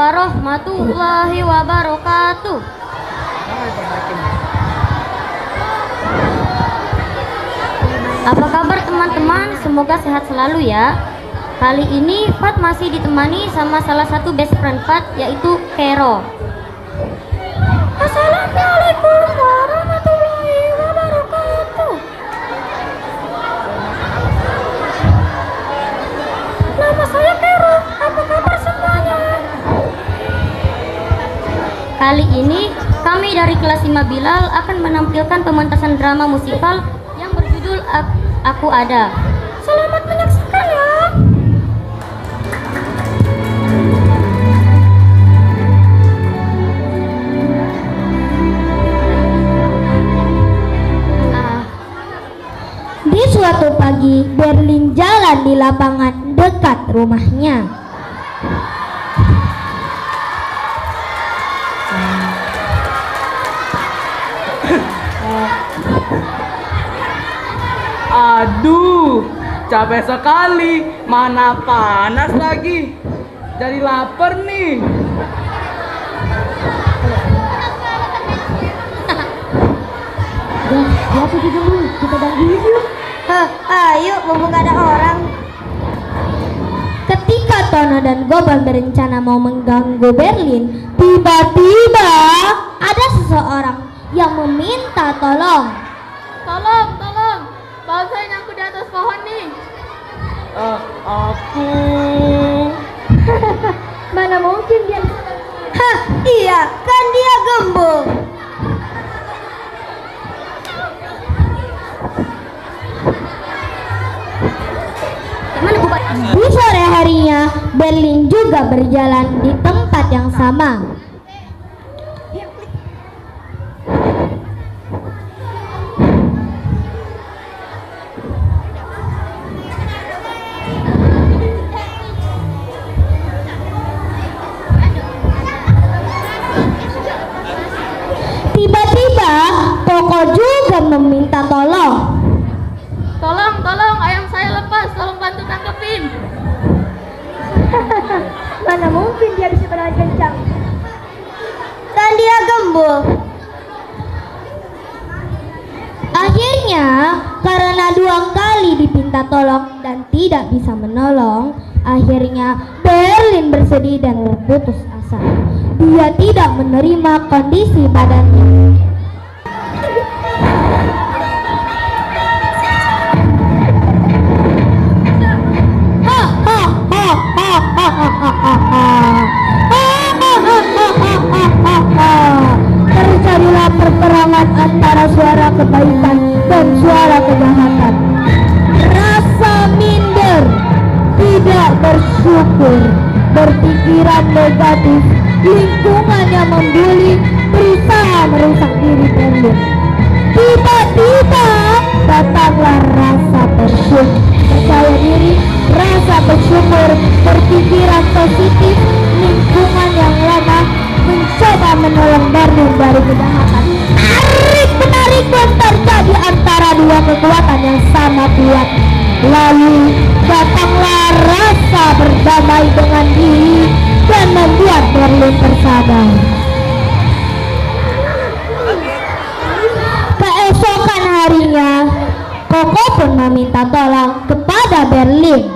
warahmatullahi wabarakatuh. Apa kabar teman-teman? Semoga sehat selalu ya. Kali ini Fat masih ditemani sama salah satu best friend Fat, yaitu Kero. Assalamualaikum warahmatullahi wabarakatuh. Nama saya Kero. Apa kabar semuanya? Kali ini kami dari kelas 5 Bilal akan menampilkan pementasan drama musikal yang berjudul Aku Ada. Selamat menyaksikan ya. Di suatu pagi, Berlin jalan di lapangan dekat rumahnya. Aduh, capek sekali. Mana panas lagi. Jadi lapar nih. Ya, pergi dulu. Kita gangguin yuk. Ayo, mumpung gak ada orang. Ketika Tono dan Gobang berencana mau mengganggu Berlin, tiba-tiba ada seseorang yang meminta tolong. Tolong, bawa saya nyangkut di atas pohon nih. Aku. Mana mungkin dia? Hah, iya, kan dia gembul. Di sore harinya, Berlin juga berjalan di tempat yang sama. Tiba-tiba, Koko juga meminta tolong. Tolong, ayam saya lepas. Tolong bantu tangkepin. Mana mungkin dia bisa berlari kencang? Kan dia gembul. Akhirnya, karena 2 kali dipinta tolong dan tidak bisa menolong, akhirnya Berlin bersedih dan berputus asa. Dia tidak menerima kondisi badannya. Terjadilah perperangan antara suara kebaikan dan suara kejahatan. Rasa minder, tidak bersyukur, berpikiran negatif, lingkungan yang membuli, berusaha merusak diri Berlin. Tiba-tiba datanglah rasa bersyukur, percaya diri, rasa bersyukur, berpikiran positif, lingkungan yang lemah, mencoba menolong Berlin dari kejahatan. Tarik-menarik pun terjadi antara 2 kekuatan yang sama kuat. Lalu datanglah rasa berdamai dengan diri dan membuat Berlin tersadar. Keesokan harinya, Koko pun meminta tolong kepada Berlin.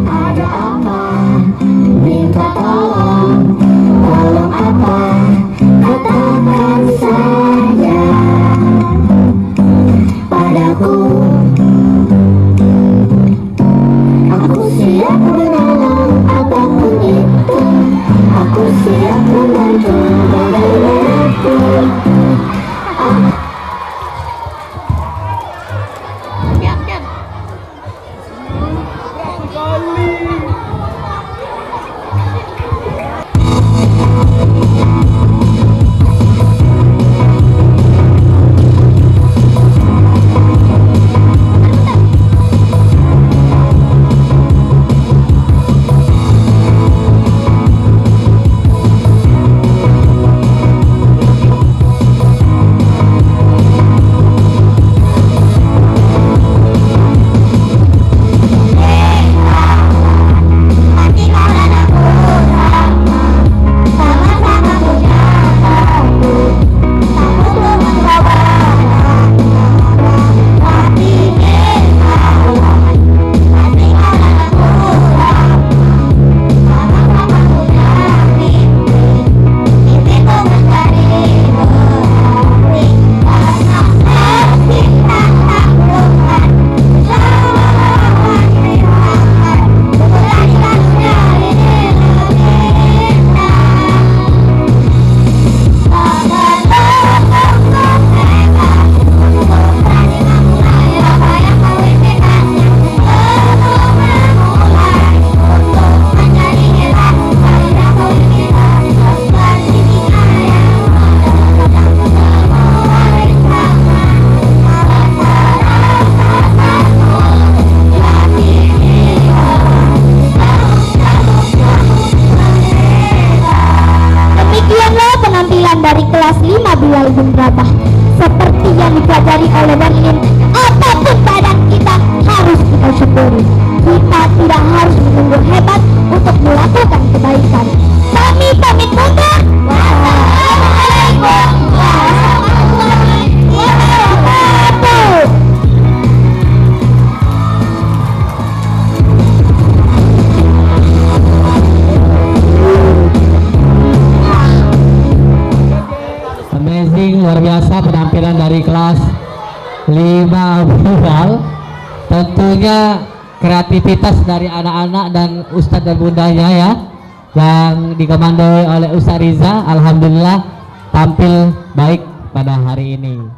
Ada tidak harus menunggu hebat untuk melakukan kebaikan. Kami pamit mundur. Wassalamualaikum warahmatullahi wabarakatuh. Amazing, luar biasa penampilan dari kelas 5 Bilal. Tentunya kreativitas dari anak-anak dan Ustadz dan bundanya ya, yang dikomandoi oleh Ustadz Riza. Alhamdulillah tampil baik pada hari ini.